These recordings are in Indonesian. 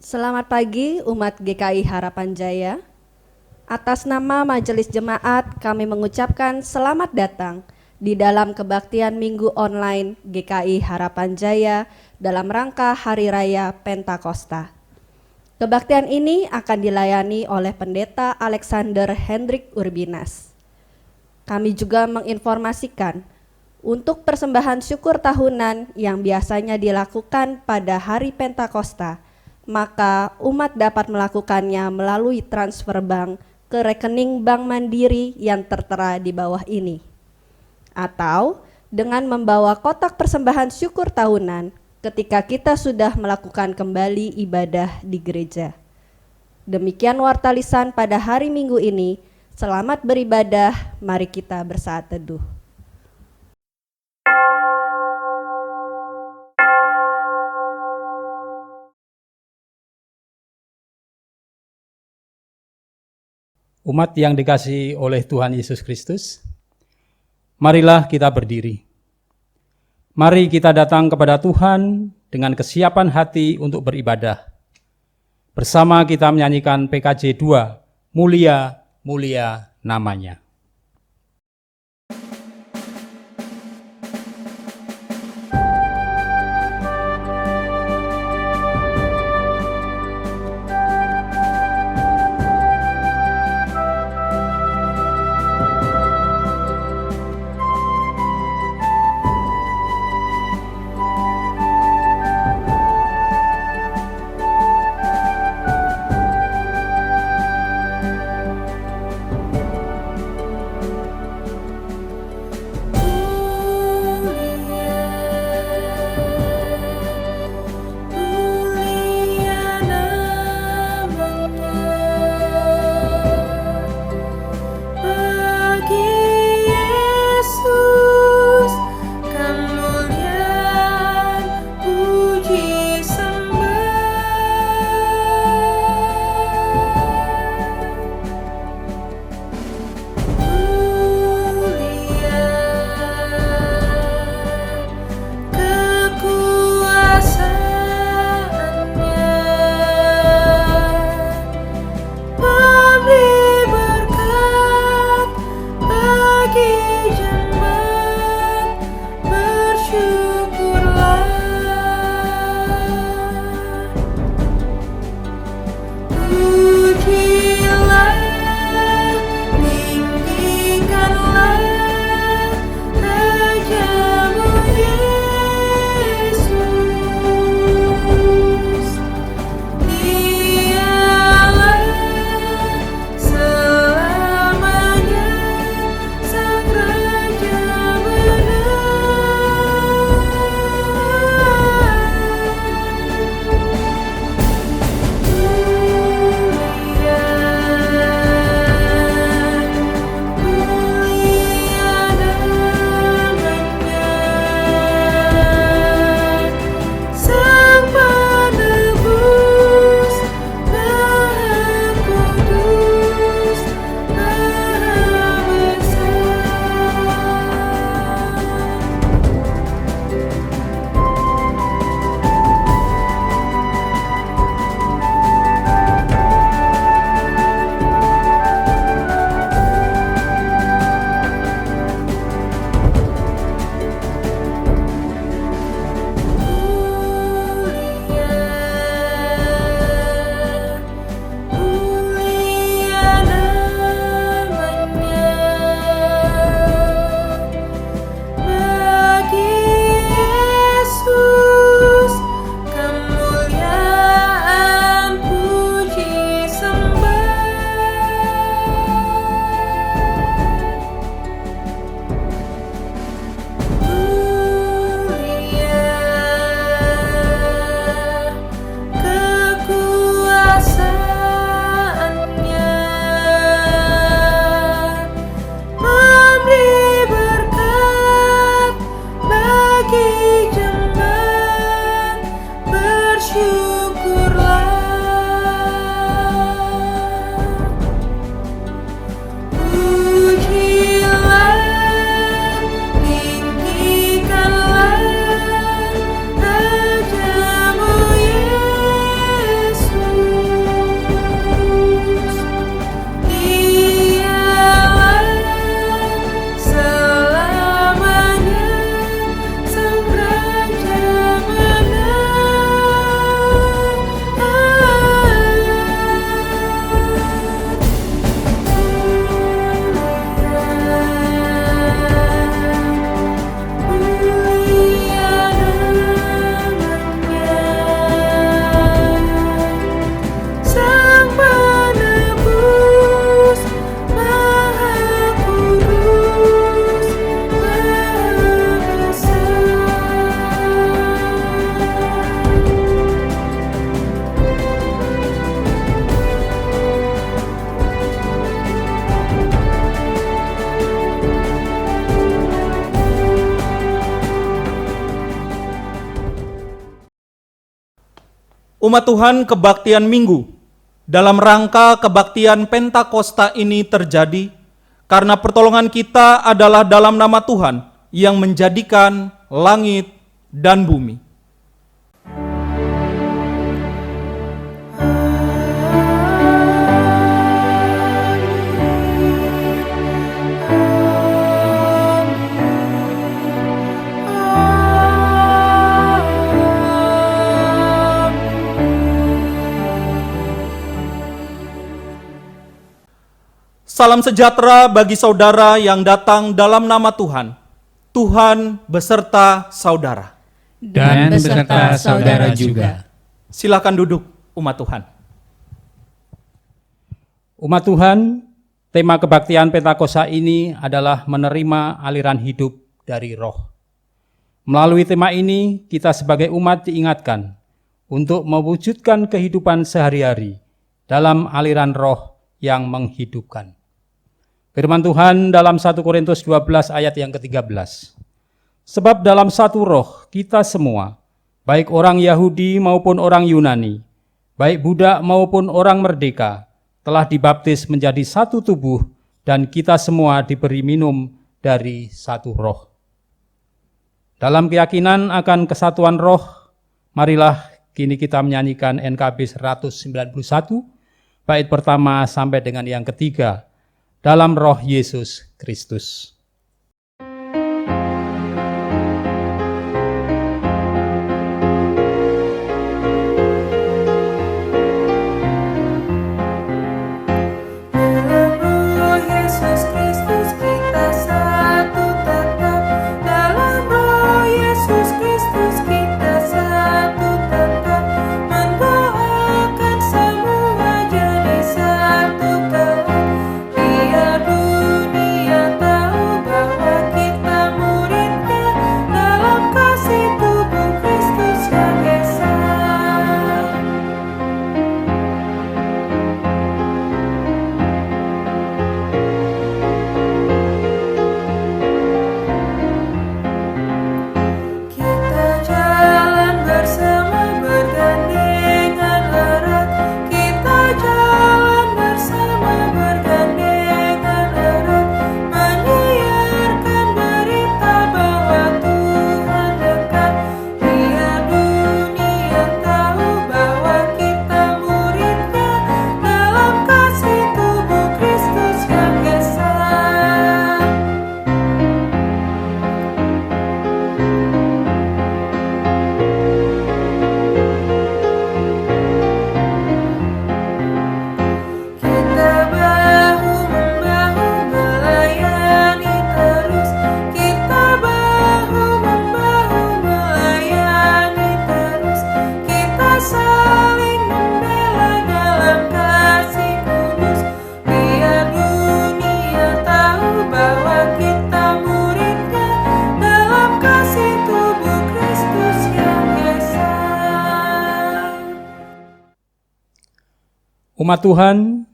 Selamat pagi umat GKI Harapan Jaya. Atas nama Majelis Jemaat kami mengucapkan selamat datang di dalam kebaktian Minggu Online GKI Harapan Jaya dalam rangka Hari Raya Pentakosta. Kebaktian ini akan dilayani oleh Pendeta Alexander Hendrik Urbinas. Kami juga menginformasikan untuk persembahan syukur tahunan yang biasanya dilakukan pada hari Pentakosta, maka umat dapat melakukannya melalui transfer bank ke rekening Bank Mandiri yang tertera di bawah ini. Atau dengan membawa kotak persembahan syukur tahunan ketika kita sudah melakukan kembali ibadah di gereja. Demikian warta lisan pada hari Minggu ini. Selamat beribadah, mari kita bersaat teduh. Umat yang dikasihi oleh Tuhan Yesus Kristus, marilah kita berdiri. Mari kita datang kepada Tuhan dengan kesiapan hati untuk beribadah. Bersama kita menyanyikan PKJ 2, Mulia, Mulia Namanya. Umat Tuhan, kebaktian Minggu dalam rangka kebaktian Pentakosta ini terjadi karena pertolongan kita adalah dalam nama Tuhan yang menjadikan langit dan bumi. Salam sejahtera bagi saudara yang datang dalam nama Tuhan. Tuhan beserta saudara. Dan beserta saudara juga. Silakan duduk, umat Tuhan. Umat Tuhan, tema kebaktian Pentakosta ini adalah menerima aliran hidup dari Roh. Melalui tema ini, kita sebagai umat diingatkan untuk mewujudkan kehidupan sehari-hari dalam aliran Roh yang menghidupkan. Firman Tuhan dalam 1 Korintus 12 ayat yang ke-13. Sebab dalam satu roh kita semua, baik orang Yahudi maupun orang Yunani, baik budak maupun orang merdeka, telah dibaptis menjadi satu tubuh dan kita semua diberi minum dari satu roh. Dalam keyakinan akan kesatuan roh, marilah kini kita menyanyikan NKB 191, bait pertama sampai dengan yang ketiga, dalam Roh Yesus Kristus. Umat Tuhan,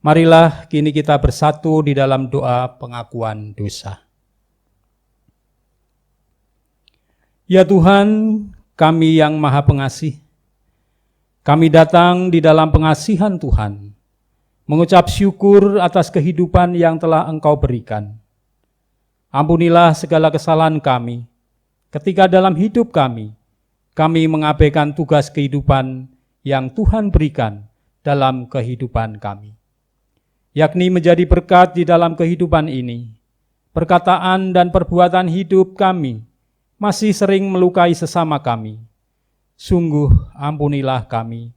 marilah kini kita bersatu di dalam doa pengakuan dosa. Ya Tuhan, kami yang Maha Pengasih, kami datang di dalam pengasihan Tuhan, mengucap syukur atas kehidupan yang telah Engkau berikan. Ampunilah segala kesalahan kami, ketika dalam hidup kami mengabaikan tugas kehidupan yang Tuhan berikan dalam kehidupan kami, yakni menjadi berkat di dalam kehidupan ini. Perkataan dan perbuatan hidup kami masih sering melukai sesama kami. Sungguh ampunilah kami.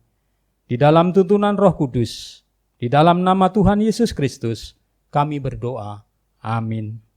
Di dalam tuntunan Roh Kudus, di dalam nama Tuhan Yesus Kristus, kami berdoa. Amin. Tuhan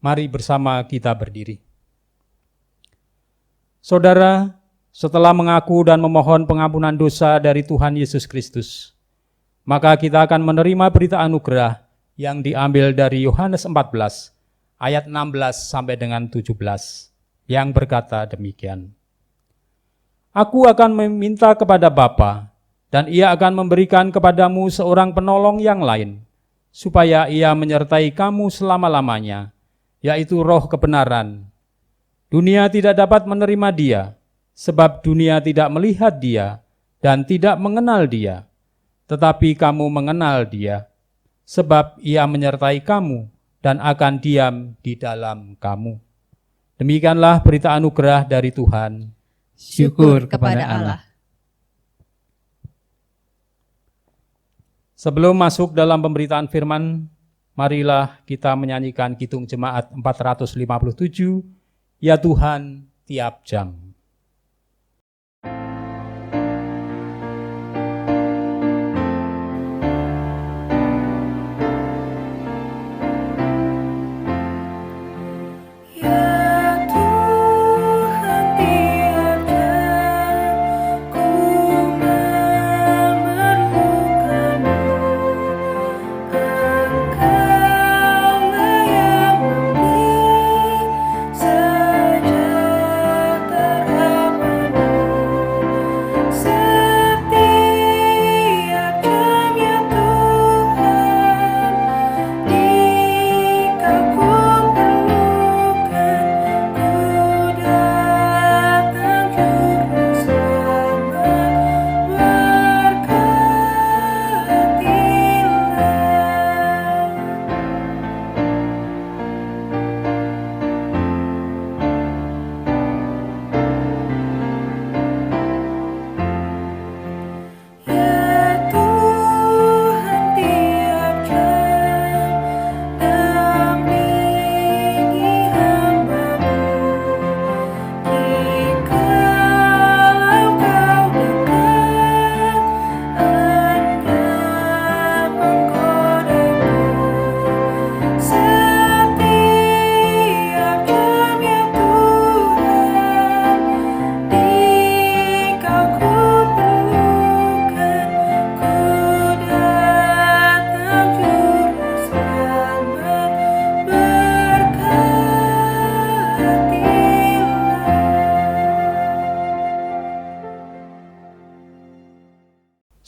Mari bersama kita berdiri. Saudara, setelah mengaku dan memohon pengampunan dosa dari Tuhan Yesus Kristus, maka kita akan menerima berita anugerah yang diambil dari Yohanes 14 ayat 16 sampai dengan 17 yang berkata demikian. Aku akan meminta kepada Bapa, dan Ia akan memberikan kepadamu seorang penolong yang lain, supaya Ia menyertai kamu selama-lamanya, yaitu Roh kebenaran. Dunia tidak dapat menerima Dia, sebab dunia tidak melihat Dia dan tidak mengenal Dia. Tetapi kamu mengenal Dia, sebab Ia menyertai kamu dan akan diam di dalam kamu. Demikianlah berita anugerah dari Tuhan. Syukur kepada Allah. Sebelum masuk dalam pemberitaan firman, marilah kita menyanyikan Kidung Jemaat 457, Ya Tuhan tiap jam.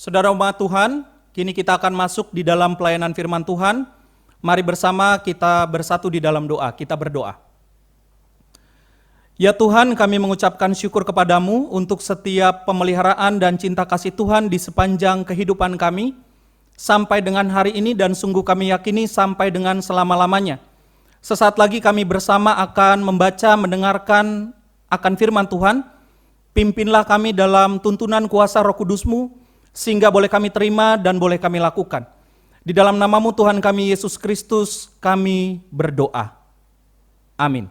Saudara umat Tuhan, kini kita akan masuk di dalam pelayanan firman Tuhan. Mari bersama kita bersatu di dalam doa, kita berdoa. Ya Tuhan, kami mengucapkan syukur kepadamu untuk setiap pemeliharaan dan cinta kasih Tuhan di sepanjang kehidupan kami, sampai dengan hari ini dan sungguh kami yakini sampai dengan selama-lamanya. Sesaat lagi kami bersama akan membaca, mendengarkan akan firman Tuhan. Pimpinlah kami dalam tuntunan kuasa Roh Kudus-Mu, sehingga boleh kami terima dan boleh kami lakukan. Di dalam nama-Mu Tuhan kami Yesus Kristus kami berdoa. Amin.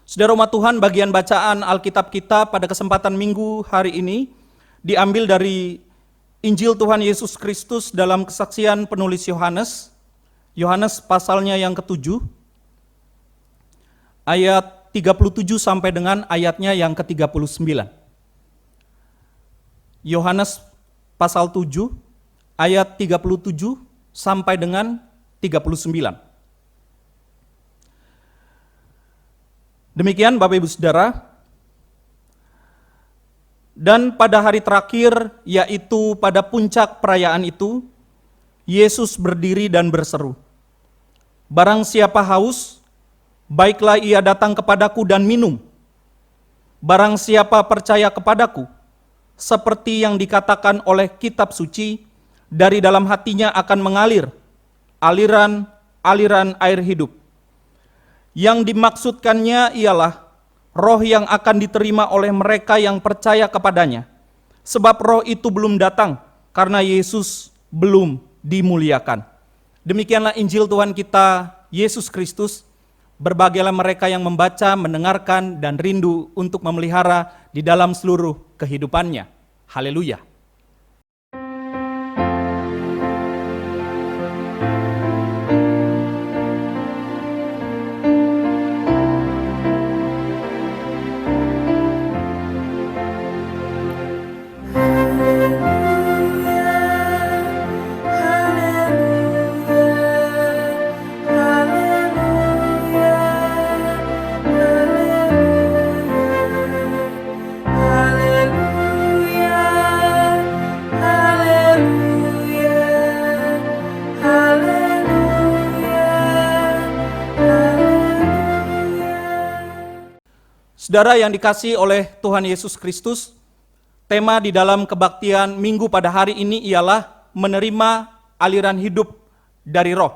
Saudara umat Tuhan, bagian bacaan Alkitab kita pada kesempatan minggu hari ini diambil dari Injil Tuhan Yesus Kristus dalam kesaksian penulis Yohanes. Yohanes pasalnya yang ke-7, ayat 37 sampai dengan ayatnya yang ke-39. Yohanes pasal 7 ayat 37 sampai dengan 39. Demikian Bapak Ibu Saudara. Dan pada hari terakhir, yaitu pada puncak perayaan itu, Yesus berdiri dan berseru, "Barang siapa haus, baiklah ia datang kepadaku dan minum. Barang siapa percaya kepadaku, seperti yang dikatakan oleh kitab suci, dari dalam hatinya akan mengalir aliran air hidup." Yang dimaksudkannya ialah roh yang akan diterima oleh mereka yang percaya kepadanya. Sebab roh itu belum datang, karena Yesus belum dimuliakan. Demikianlah Injil Tuhan kita, Yesus Kristus. Berbahagialah mereka yang membaca, mendengarkan, dan rindu untuk memelihara di dalam seluruh kehidupannya. Haleluya. Saudara yang dikasihi oleh Tuhan Yesus Kristus, tema di dalam kebaktian minggu pada hari ini ialah menerima aliran hidup dari Roh.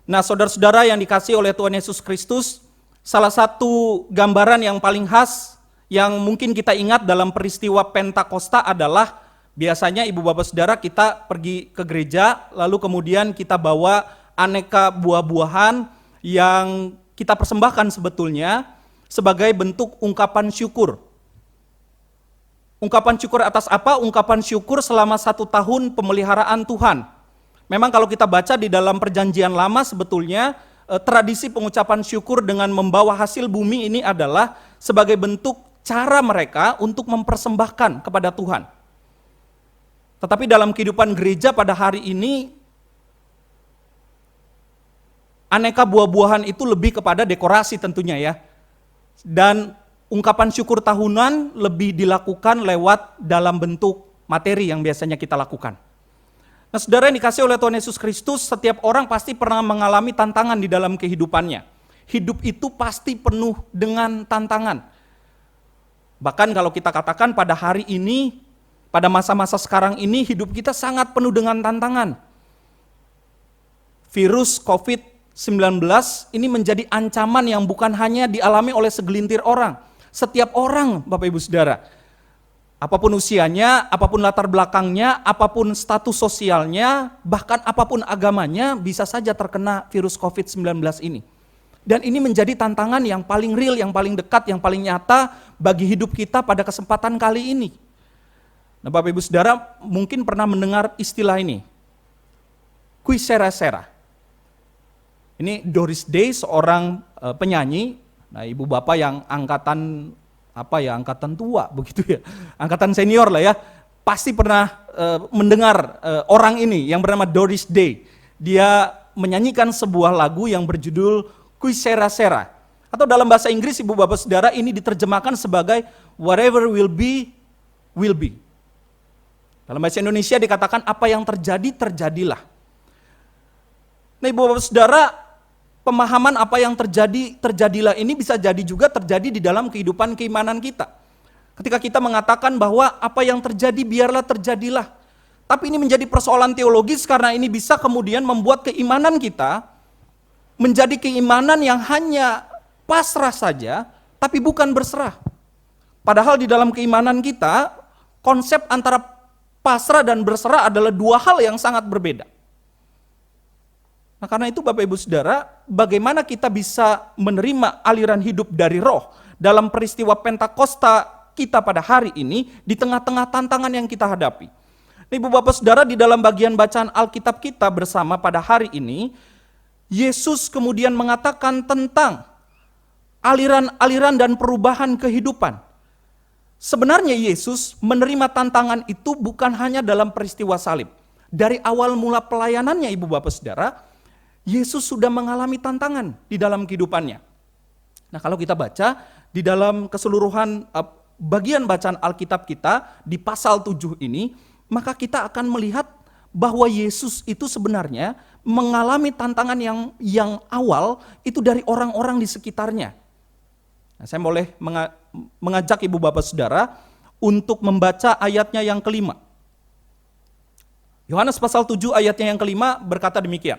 Nah, saudara-saudara yang dikasihi oleh Tuhan Yesus Kristus, salah satu gambaran yang paling khas yang mungkin kita ingat dalam peristiwa Pentakosta adalah biasanya ibu bapak saudara kita pergi ke gereja, lalu kemudian kita bawa aneka buah-buahan yang kita persembahkan sebetulnya sebagai bentuk ungkapan syukur. Ungkapan syukur atas apa? Ungkapan syukur selama 1 tahun pemeliharaan Tuhan. Memang kalau kita baca di dalam perjanjian lama sebetulnya tradisi pengucapan syukur dengan membawa hasil bumi ini adalah sebagai bentuk cara mereka untuk mempersembahkan kepada Tuhan. Tetapi dalam kehidupan gereja pada hari ini, aneka buah-buahan itu lebih kepada dekorasi tentunya ya. Dan ungkapan syukur tahunan lebih dilakukan lewat dalam bentuk materi yang biasanya kita lakukan. Nah, saudara yang dikasihi oleh Tuhan Yesus Kristus, setiap orang pasti pernah mengalami tantangan di dalam kehidupannya. Hidup itu pasti penuh dengan tantangan. Bahkan kalau kita katakan pada hari ini, pada masa-masa sekarang ini, hidup kita sangat penuh dengan tantangan. Virus COVID-19 ini menjadi ancaman yang bukan hanya dialami oleh segelintir orang. Setiap orang, Bapak Ibu Saudara, apapun usianya, apapun latar belakangnya, apapun status sosialnya, bahkan apapun agamanya, bisa saja terkena virus COVID-19 ini. Dan ini menjadi tantangan yang paling real, yang paling dekat, yang paling nyata bagi hidup kita pada kesempatan kali ini. Nah, Bapak Ibu Saudara mungkin pernah mendengar istilah ini, Qui Sera Sera. Ini Doris Day, seorang penyanyi. Nah, ibu bapak yang angkatan tua begitu ya, angkatan senior lah ya, pasti pernah mendengar orang ini yang bernama Doris Day. Dia menyanyikan sebuah lagu yang berjudul Qui Sera Sera, atau dalam bahasa Inggris ibu bapak saudara ini diterjemahkan sebagai whatever will be, will be. Dalam bahasa Indonesia dikatakan apa yang terjadi, terjadilah. Nah, ibu bapak saudara, pemahaman apa yang terjadi, terjadilah ini bisa jadi juga terjadi di dalam kehidupan keimanan kita. Ketika kita mengatakan bahwa apa yang terjadi biarlah terjadilah. Tapi ini menjadi persoalan teologis karena ini bisa kemudian membuat keimanan kita menjadi keimanan yang hanya pasrah saja, tapi bukan berserah. Padahal di dalam keimanan kita, konsep antara pasrah dan berserah adalah dua hal yang sangat berbeda. Nah, karena itu Bapak Ibu Saudara, bagaimana kita bisa menerima aliran hidup dari Roh dalam peristiwa Pentakosta kita pada hari ini di tengah-tengah tantangan yang kita hadapi. Nah, Ibu Bapak Saudara, di dalam bagian bacaan Alkitab kita bersama pada hari ini, Yesus kemudian mengatakan tentang aliran-aliran dan perubahan kehidupan. Sebenarnya Yesus menerima tantangan itu bukan hanya dalam peristiwa salib. Dari awal mula pelayanannya Ibu Bapak Saudara, Yesus sudah mengalami tantangan di dalam kehidupannya. Nah, kalau kita baca di dalam keseluruhan bagian bacaan Alkitab kita di pasal 7 ini, maka kita akan melihat bahwa Yesus itu sebenarnya mengalami tantangan yang awal itu dari orang-orang di sekitarnya. Nah, saya boleh mengajak ibu bapak saudara untuk membaca ayatnya yang kelima. Yohanes pasal 7 ayatnya yang kelima berkata demikian.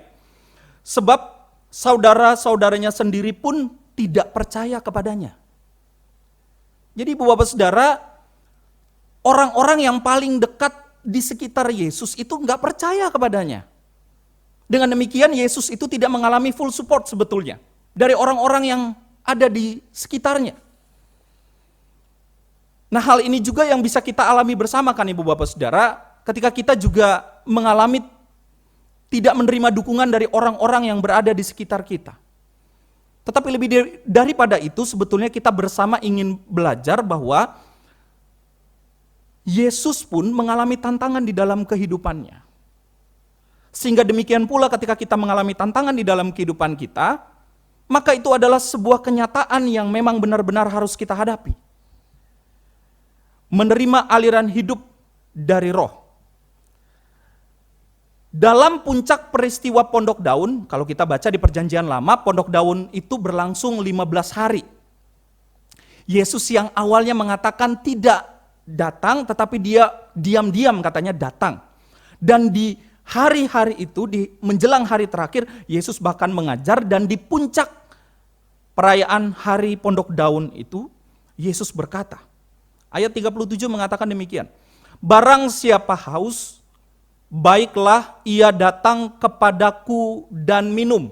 Sebab saudara-saudaranya sendiri pun tidak percaya kepadanya. Jadi ibu bapak saudara, orang-orang yang paling dekat di sekitar Yesus itu nggak percaya kepadanya. Dengan demikian Yesus itu tidak mengalami full support sebetulnya dari orang-orang yang ada di sekitarnya. Nah, hal ini juga yang bisa kita alami bersama kan ibu bapak saudara, ketika kita juga mengalami tidak menerima dukungan dari orang-orang yang berada di sekitar kita. Tetapi lebih daripada itu sebetulnya kita bersama ingin belajar bahwa Yesus pun mengalami tantangan di dalam kehidupannya. Sehingga demikian pula ketika kita mengalami tantangan di dalam kehidupan kita, maka itu adalah sebuah kenyataan yang memang benar-benar harus kita hadapi. Menerima aliran hidup dari Roh. Dalam puncak peristiwa Pondok Daun, kalau kita baca di Perjanjian Lama, Pondok Daun itu berlangsung 15 hari. Yesus yang awalnya mengatakan tidak datang, tetapi dia diam-diam katanya datang. Dan di hari-hari itu, di menjelang hari terakhir, Yesus bahkan mengajar, dan di puncak perayaan hari Pondok Daun itu, Yesus berkata, ayat 37 mengatakan demikian, barang siapa haus, baiklah ia datang kepadaku dan minum.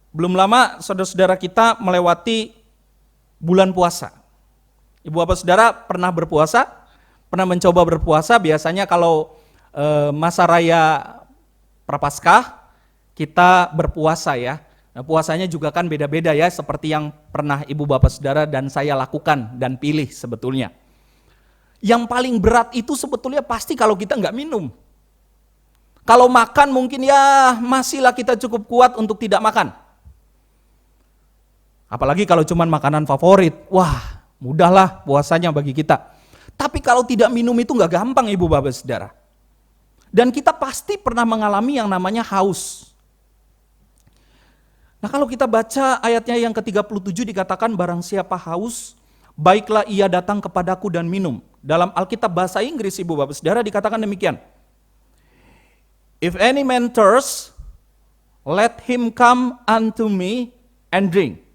Belum lama saudara-saudara kita melewati bulan puasa. Ibu bapak saudara pernah berpuasa? Pernah mencoba berpuasa? Biasanya kalau masa raya Prapaskah kita berpuasa ya. Nah, puasanya juga kan beda-beda ya, seperti yang pernah ibu bapak saudara dan saya lakukan dan pilih sebetulnya. Yang paling berat itu sebetulnya pasti kalau kita nggak minum. Kalau makan mungkin ya masihlah kita cukup kuat untuk tidak makan. Apalagi kalau cuma makanan favorit, wah mudahlah puasanya bagi kita. Tapi kalau tidak minum itu nggak gampang ibu bapak saudara. Dan kita pasti pernah mengalami yang namanya haus. Nah kalau kita baca ayatnya yang ke-37 dikatakan barang siapa haus, baiklah ia datang kepadaku dan minum. Dalam Alkitab bahasa Inggris ibu bapak saudara dikatakan demikian. If any man thirst, let him come unto me and drink.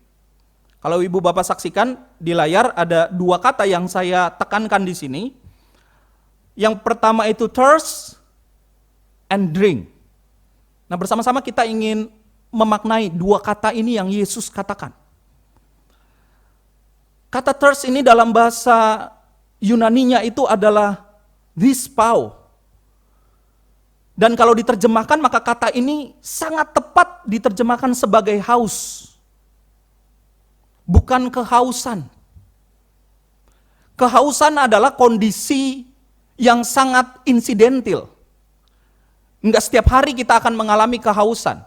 Kalau ibu bapak saksikan di layar ada dua kata yang saya tekankan di sini. Yang pertama itu thirst and drink. Nah bersama-sama kita ingin memaknai dua kata ini yang Yesus katakan. Kata thirst ini dalam bahasa Yunaninya itu adalah dispau. Dan kalau diterjemahkan maka kata ini sangat tepat diterjemahkan sebagai haus. Bukan kehausan. Kehausan adalah kondisi yang sangat insidental. Enggak setiap hari kita akan mengalami kehausan.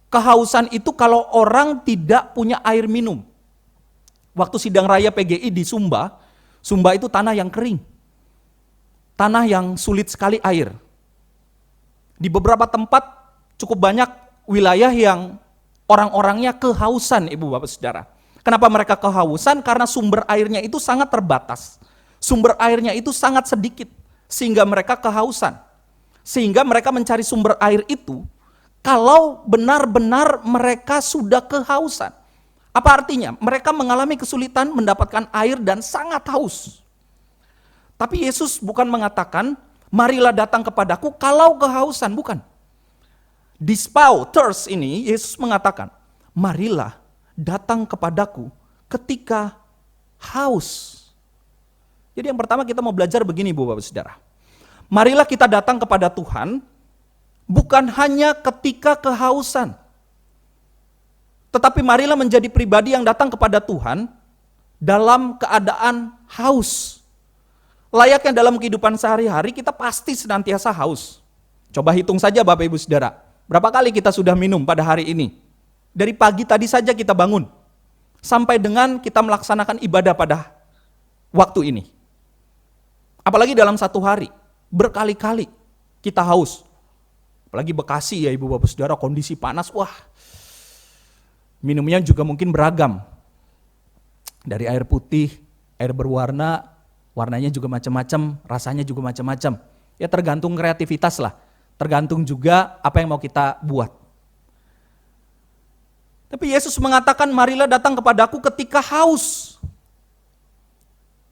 Kehausan itu kalau orang tidak punya air minum. Waktu sidang raya PGI di Sumba, Sumba itu tanah yang kering. Tanah yang sulit sekali air. Di beberapa tempat cukup banyak wilayah yang orang-orangnya kehausan ibu bapak saudara. Kenapa mereka kehausan? Karena sumber airnya itu sangat terbatas. Sumber airnya itu sangat sedikit. Sehingga mereka kehausan. Sehingga mereka mencari sumber air itu kalau benar-benar mereka sudah kehausan. Apa artinya? Mereka mengalami kesulitan mendapatkan air dan sangat haus. Tapi Yesus bukan mengatakan, marilah datang kepadaku kalau kehausan, bukan. Dispau, thirst ini, Yesus mengatakan, marilah datang kepadaku ketika haus. Jadi yang pertama kita mau belajar begini Bu Bapak Saudara. Marilah kita datang kepada Tuhan, bukan hanya ketika kehausan. Tetapi marilah menjadi pribadi yang datang kepada Tuhan dalam keadaan haus. Layaknya dalam kehidupan sehari-hari kita pasti senantiasa haus. Coba hitung saja Bapak Ibu Saudara, berapa kali kita sudah minum pada hari ini? Dari pagi tadi saja kita bangun, sampai dengan kita melaksanakan ibadah pada waktu ini. Apalagi dalam satu hari, berkali-kali kita haus. Apalagi Bekasi ya Ibu Bapak Saudara, kondisi panas, wah. Minumnya juga mungkin beragam. Dari air putih, air berwarna, warnanya juga macam-macam, rasanya juga macam-macam. Ya tergantung kreativitas lah, tergantung juga apa yang mau kita buat. Tapi Yesus mengatakan marilah datang kepadaku ketika haus.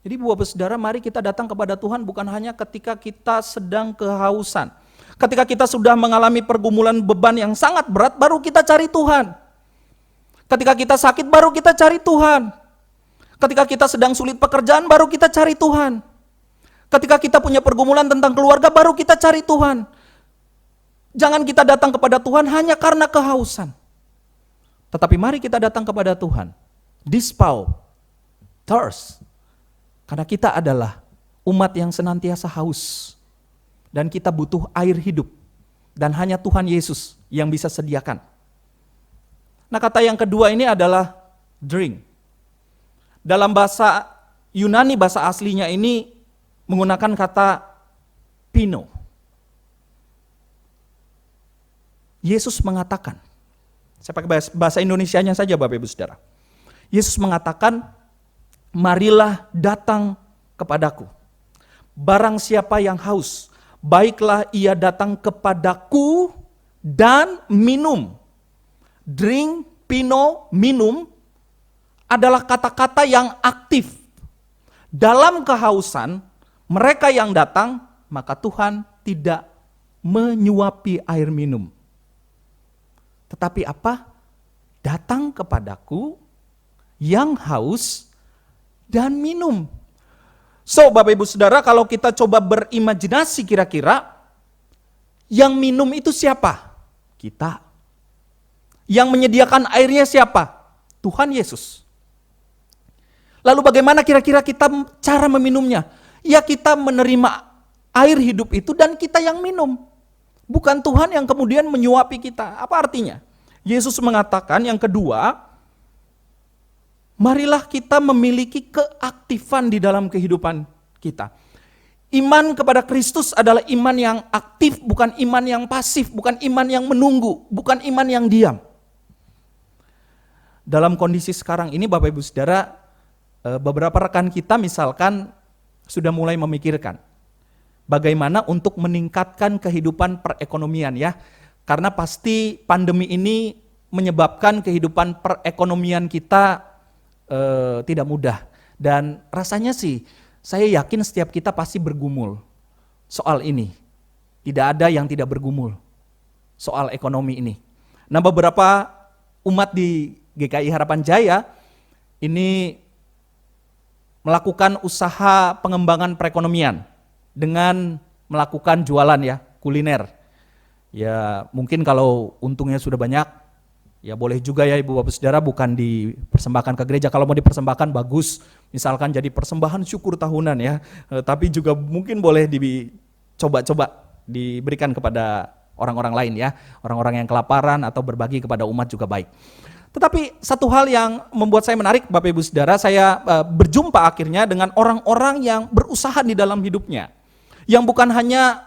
Jadi Bapak Saudara, mari kita datang kepada Tuhan bukan hanya ketika kita sedang kehausan. Ketika kita sudah mengalami pergumulan beban yang sangat berat, baru kita cari Tuhan. Ketika kita sakit, baru kita cari Tuhan. Ketika kita sedang sulit pekerjaan, baru kita cari Tuhan. Ketika kita punya pergumulan tentang keluarga, baru kita cari Tuhan. Jangan kita datang kepada Tuhan hanya karena kehausan. Tetapi mari kita datang kepada Tuhan. Dispau, thirst. Karena kita adalah umat yang senantiasa haus. Dan kita butuh air hidup. Dan hanya Tuhan Yesus yang bisa sediakan. Nah kata yang kedua ini adalah drink. Dalam bahasa Yunani, bahasa aslinya ini menggunakan kata pino. Yesus mengatakan, saya pakai bahasa Indonesianya saja Bapak Ibu Saudara. Yesus mengatakan, marilah datang kepadaku. Barang siapa yang haus, baiklah ia datang kepadaku dan minum. Drink, pino, minum adalah kata-kata yang aktif. Dalam kehausan, mereka yang datang, maka Tuhan tidak menyuapi air minum. Tetapi apa? Datang kepadaku yang haus dan minum. So, Bapak Ibu Saudara, kalau kita coba berimajinasi kira-kira, yang minum itu siapa? Kita. Yang menyediakan airnya siapa? Tuhan Yesus. Lalu bagaimana kira-kira kita cara meminumnya? Ya kita menerima air hidup itu dan kita yang minum. Bukan Tuhan yang kemudian menyuapi kita. Apa artinya? Yesus mengatakan yang kedua, marilah kita memiliki keaktifan di dalam kehidupan kita. Iman kepada Kristus adalah iman yang aktif, bukan iman yang pasif, bukan iman yang menunggu, bukan iman yang diam. Dalam kondisi sekarang ini Bapak Ibu Saudara, beberapa rekan kita misalkan sudah mulai memikirkan bagaimana untuk meningkatkan kehidupan perekonomian ya. Karena pasti pandemi ini menyebabkan kehidupan perekonomian kita tidak mudah. Dan rasanya sih, saya yakin setiap kita pasti bergumul soal ini. Tidak ada yang tidak bergumul soal ekonomi ini. Nah, beberapa umat di GKI Harapan Jaya ini melakukan usaha pengembangan perekonomian dengan melakukan jualan ya, kuliner. Ya mungkin kalau untungnya sudah banyak, ya boleh juga ya Ibu Bapak Saudara, bukan dipersembahkan ke gereja. Kalau mau dipersembahkan bagus, misalkan jadi persembahan syukur tahunan ya. Tapi juga mungkin boleh dicoba-coba diberikan kepada orang-orang lain ya. Orang-orang yang kelaparan atau berbagi kepada umat juga baik. Tetapi satu hal yang membuat saya menarik Bapak Ibu Saudara, saya berjumpa akhirnya dengan orang-orang yang berusaha di dalam hidupnya. Yang bukan hanya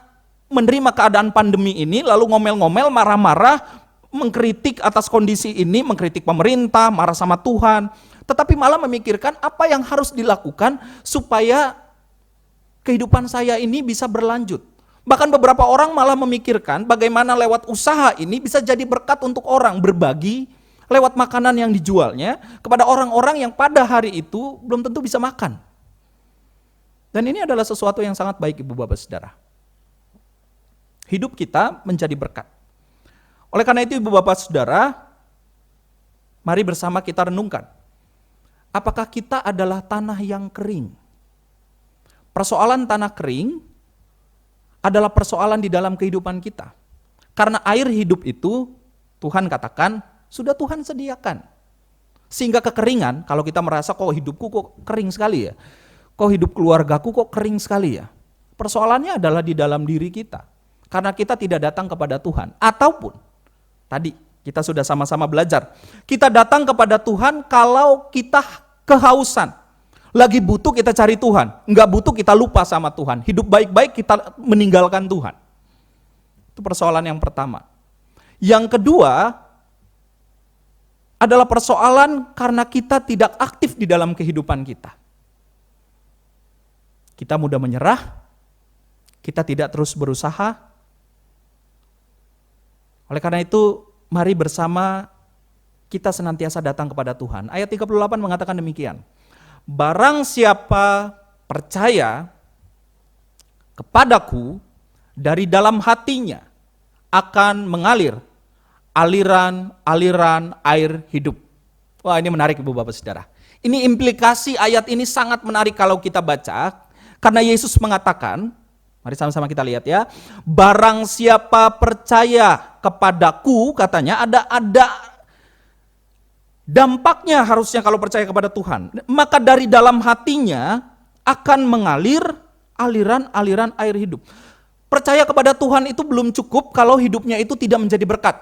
menerima keadaan pandemi ini lalu ngomel-ngomel, marah-marah, mengkritik atas kondisi ini, mengkritik pemerintah, marah sama Tuhan, tetapi malah memikirkan apa yang harus dilakukan supaya kehidupan saya ini bisa berlanjut. Bahkan beberapa orang malah memikirkan bagaimana lewat usaha ini bisa jadi berkat untuk orang, berbagi lewat makanan yang dijualnya kepada orang-orang yang pada hari itu belum tentu bisa makan. Dan ini adalah sesuatu yang sangat baik Ibu Bapak Saudara. Hidup kita menjadi berkat. Oleh karena itu Ibu Bapak Saudara, mari bersama kita renungkan. Apakah kita adalah tanah yang kering? Persoalan tanah kering adalah persoalan di dalam kehidupan kita. Karena air hidup itu Tuhan katakan sudah Tuhan sediakan. Sehingga kekeringan, kalau kita merasa kok hidupku kok kering sekali ya. Kok hidup keluargaku kok kering sekali ya. Persoalannya adalah di dalam diri kita. Karena kita tidak datang kepada Tuhan. Ataupun, tadi kita sudah sama-sama belajar. Kita datang kepada Tuhan kalau kita kehausan. Lagi butuh kita cari Tuhan. Enggak butuh kita lupa sama Tuhan. Hidup baik-baik kita meninggalkan Tuhan. Itu persoalan yang pertama. Yang kedua adalah persoalan karena kita tidak aktif di dalam kehidupan kita. Kita mudah menyerah, kita tidak terus berusaha. Oleh karena itu, mari bersama kita senantiasa datang kepada Tuhan. Ayat 38 mengatakan demikian. Barang siapa percaya kepadaku, dari dalam hatinya akan mengalir aliran-aliran air hidup. Wah, ini menarik Ibu Bapak Saudara. Ini implikasi ayat ini sangat menarik kalau kita baca, karena Yesus mengatakan, mari sama-sama kita lihat ya. Barang siapa percaya kepadaku, katanya ada dampaknya harusnya kalau percaya kepada Tuhan. Maka dari dalam hatinya akan mengalir aliran-aliran air hidup. Percaya kepada Tuhan itu belum cukup kalau hidupnya itu tidak menjadi berkat.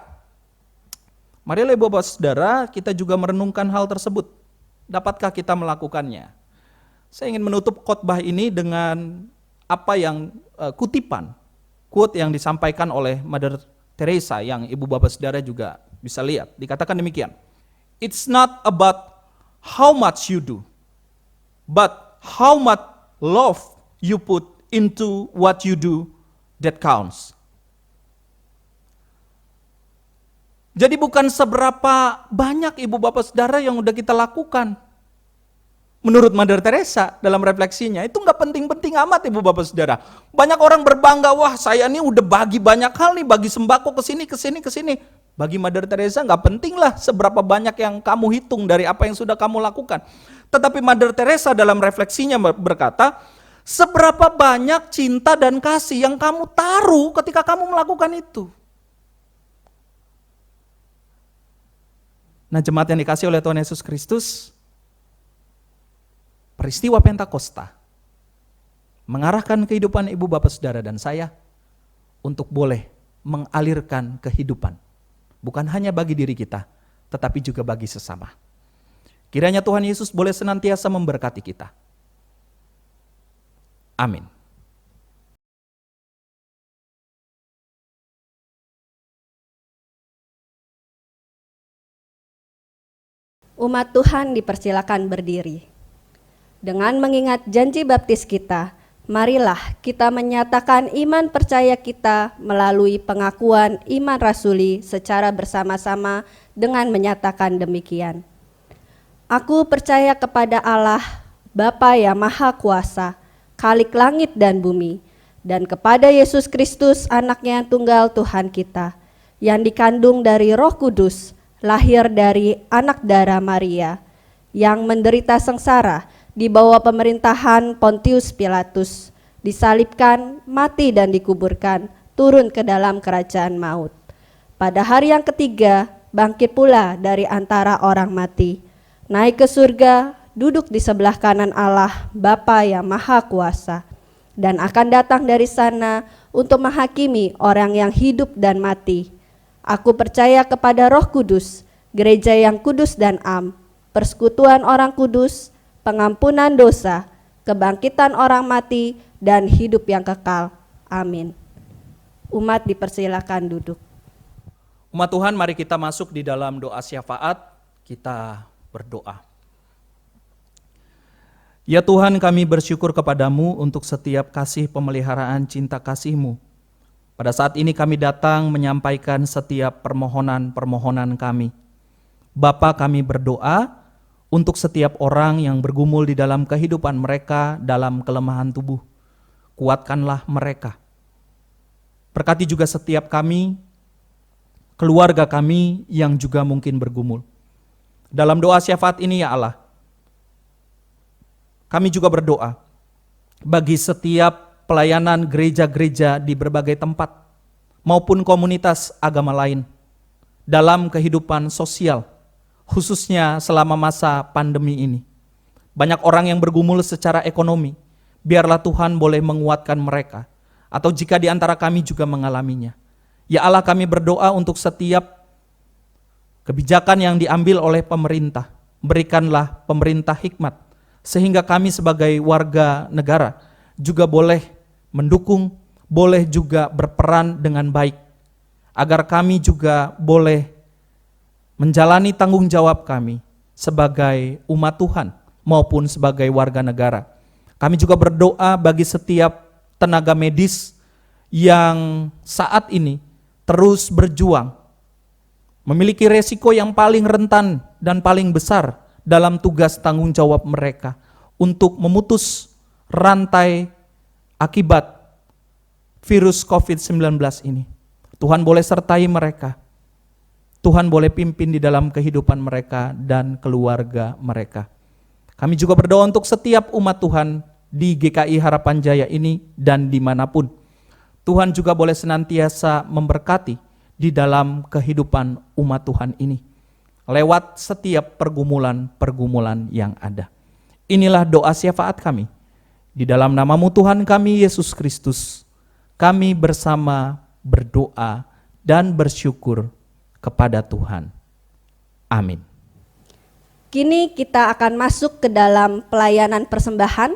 Marilah Ibu Bapak Saudara, kita juga merenungkan hal tersebut. Dapatkah kita melakukannya? Saya ingin menutup khotbah ini dengan apa yang kutipan, quote yang disampaikan oleh Mother Teresa yang Ibu Bapak Saudara juga bisa lihat. Dikatakan demikian. It's not about how much you do, but how much love you put into what you do that counts. Jadi bukan seberapa banyak ibu bapak saudara yang udah kita lakukan. Menurut Mother Teresa dalam refleksinya, itu nggak penting-penting amat ibu bapak saudara. Banyak orang berbangga, wah saya ini udah bagi banyak hal nih, bagi sembako ke sini. Bagi Mother Teresa nggak penting lah seberapa banyak yang kamu hitung dari apa yang sudah kamu lakukan. Tetapi Mother Teresa dalam refleksinya berkata, seberapa banyak cinta dan kasih yang kamu taruh ketika kamu melakukan itu. Nah, jemaat yang dikasih oleh Tuhan Yesus Kristus, peristiwa Pentakosta mengarahkan kehidupan ibu bapak saudara dan saya untuk boleh mengalirkan kehidupan. Bukan hanya bagi diri kita, tetapi juga bagi sesama. Kiranya Tuhan Yesus boleh senantiasa memberkati kita. Amin. Umat Tuhan dipersilakan berdiri. Dengan mengingat janji baptis kita, marilah kita menyatakan iman percaya kita melalui pengakuan iman rasuli secara bersama-sama dengan menyatakan demikian. Aku percaya kepada Allah, Bapa yang Maha Kuasa, Khalik langit dan bumi, dan kepada Yesus Kristus, anaknya yang tunggal Tuhan kita, yang dikandung dari Roh Kudus, lahir dari anak darah Maria, yang menderita sengsara di bawah pemerintahan Pontius Pilatus, disalibkan, mati dan dikuburkan, turun ke dalam kerajaan maut. Pada hari yang ketiga, bangkit pula dari antara orang mati, naik ke surga, duduk di sebelah kanan Allah, Bapa yang Maha Kuasa, dan akan datang dari sana untuk menghakimi orang yang hidup dan mati. Aku percaya kepada Roh Kudus, gereja yang kudus dan am, persekutuan orang kudus, pengampunan dosa, kebangkitan orang mati, dan hidup yang kekal. Amin. Umat dipersilakan duduk. Umat Tuhan, mari kita masuk di dalam doa syafaat, kita berdoa. Ya Tuhan, kami bersyukur kepadamu untuk setiap kasih pemeliharaan cinta kasih-Mu. Pada saat ini kami datang menyampaikan setiap permohonan-permohonan kami. Bapa, kami berdoa untuk setiap orang yang bergumul di dalam kehidupan mereka dalam kelemahan tubuh. Kuatkanlah mereka. Berkati juga setiap kami, keluarga kami yang juga mungkin bergumul. Dalam doa syafaat ini ya Allah, kami juga berdoa bagi setiap pelayanan gereja-gereja di berbagai tempat maupun komunitas agama lain dalam kehidupan sosial, khususnya selama masa pandemi ini. Banyak orang yang bergumul secara ekonomi, biarlah Tuhan boleh menguatkan mereka, atau jika di antara kami juga mengalaminya. Ya Allah, kami berdoa untuk setiap kebijakan yang diambil oleh pemerintah, berikanlah pemerintah hikmat, sehingga kami sebagai warga negara juga boleh mendukung, boleh juga berperan dengan baik, agar kami juga boleh menjalani tanggung jawab kami sebagai umat Tuhan maupun sebagai warga negara. Kami juga berdoa bagi setiap tenaga medis yang saat ini terus berjuang, memiliki resiko yang paling rentan dan paling besar dalam tugas tanggung jawab mereka untuk memutus rantai akibat virus COVID-19 ini. Tuhan boleh sertai mereka. Tuhan boleh pimpin di dalam kehidupan mereka dan keluarga mereka. Kami juga berdoa untuk setiap umat Tuhan di GKI Harapan Jaya ini dan dimanapun. Tuhan juga boleh senantiasa memberkati di dalam kehidupan umat Tuhan ini, lewat setiap pergumulan-pergumulan yang ada. Inilah doa syafaat kami. Di dalam nama-Mu Tuhan kami, Yesus Kristus, kami bersama berdoa dan bersyukur kepada Tuhan. Amin. Kini kita akan masuk ke dalam pelayanan persembahan.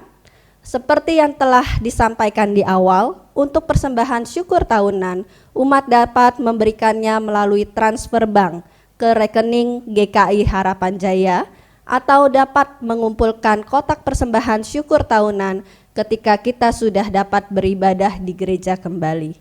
Seperti yang telah disampaikan di awal, untuk persembahan syukur tahunan, umat dapat memberikannya melalui transfer bank ke rekening GKI Harapan Jaya atau dapat mengumpulkan kotak persembahan syukur tahunan ketika kita sudah dapat beribadah di gereja kembali.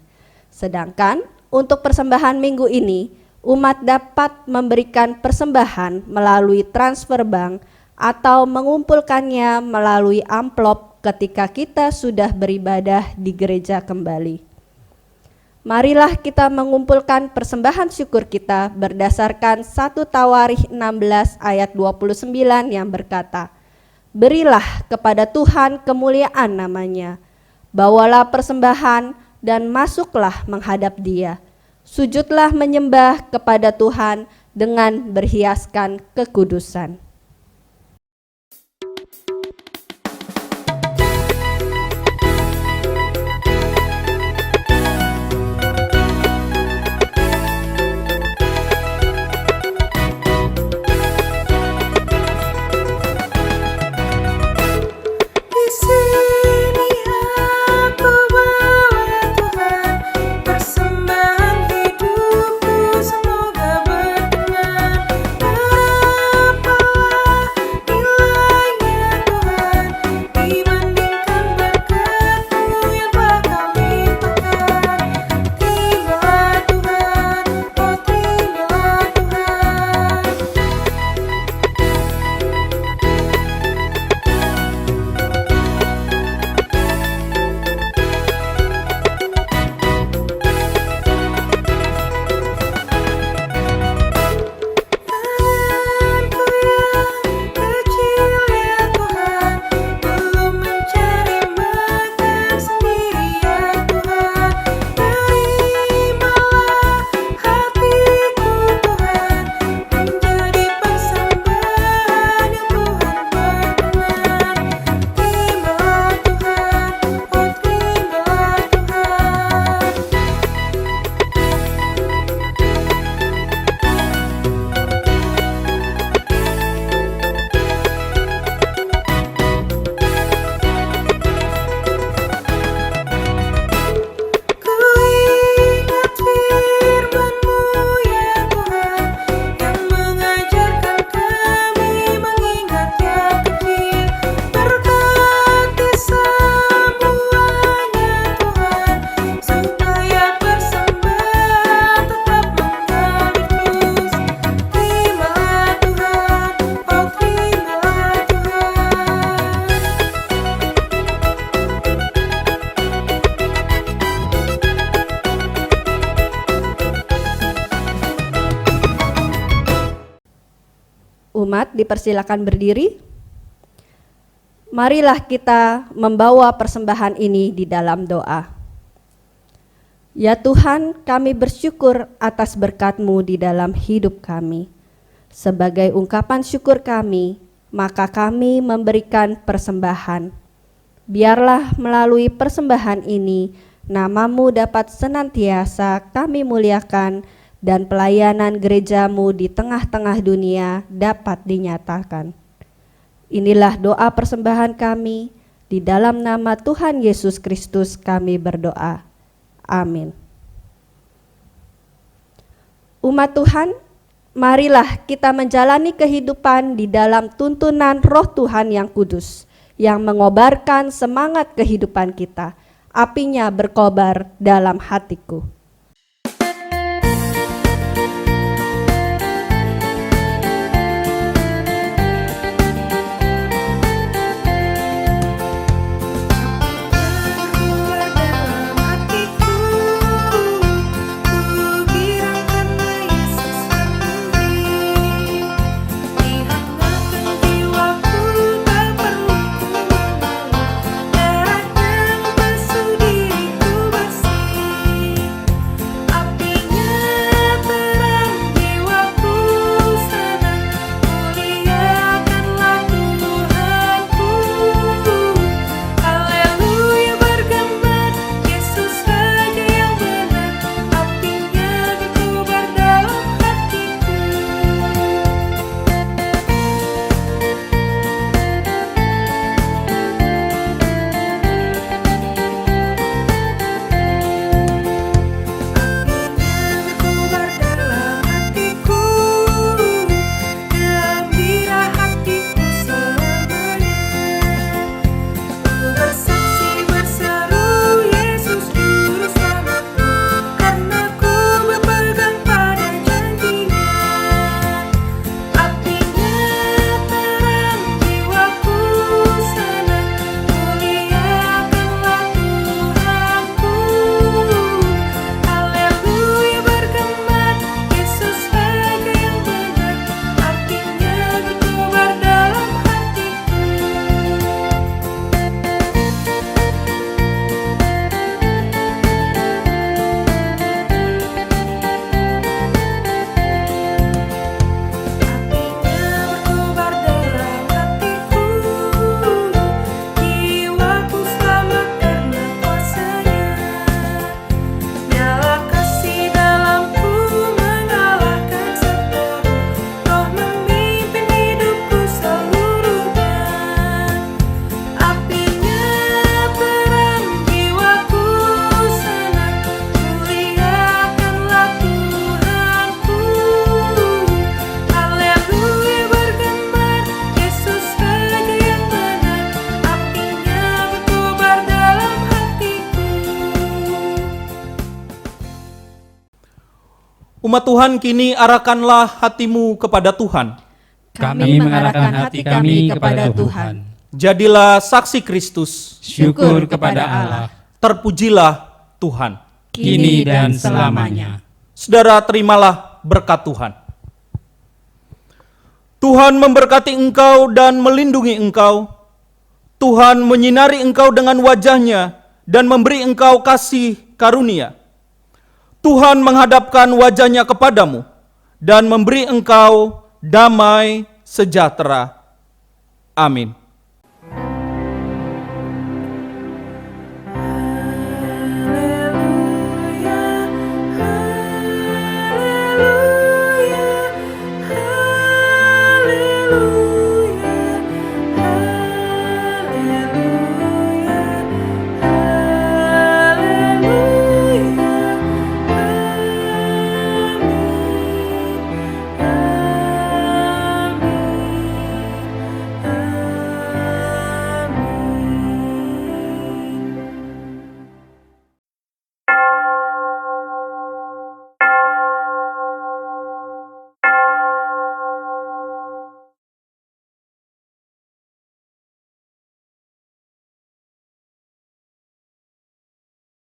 Sedangkan untuk persembahan minggu ini, umat dapat memberikan persembahan melalui transfer bank atau mengumpulkannya melalui amplop ketika kita sudah beribadah di gereja kembali. Marilah kita mengumpulkan persembahan syukur kita berdasarkan 1 Tawarikh 16 ayat 29 yang berkata, "Berilah kepada Tuhan kemuliaan namanya, bawalah persembahan dan masuklah menghadap Dia. Sujudlah menyembah kepada Tuhan dengan berhiaskan kekudusan." Umat dipersilakan berdiri. Marilah kita membawa persembahan ini di dalam doa. Ya Tuhan, kami bersyukur atas berkat-Mu di dalam hidup kami. Sebagai ungkapan syukur kami, maka kami memberikan persembahan. Biarlah melalui persembahan ini, nama-Mu dapat senantiasa kami muliakan dan pelayanan gereja-Mu di tengah-tengah dunia dapat dinyatakan. Inilah doa persembahan kami, di dalam nama Tuhan Yesus Kristus kami berdoa. Amin. Umat Tuhan, marilah kita menjalani kehidupan di dalam tuntunan Roh Tuhan yang kudus, yang mengobarkan semangat kehidupan kita. Apinya berkobar dalam hatiku. Umat Tuhan, kini arahkanlah hatimu kepada Tuhan. Kami mengarahkan hati kami kepada Tuhan. Jadilah saksi Kristus. Syukur kepada Allah, Terpujilah Tuhan. kini dan selamanya. Saudara, terimalah berkat Tuhan. Tuhan memberkati engkau dan melindungi engkau. Tuhan menyinari engkau dengan wajah-Nya dan memberi engkau kasih karunia. Tuhan menghadapkan wajah-Nya kepadamu dan memberi engkau damai sejahtera. Amin.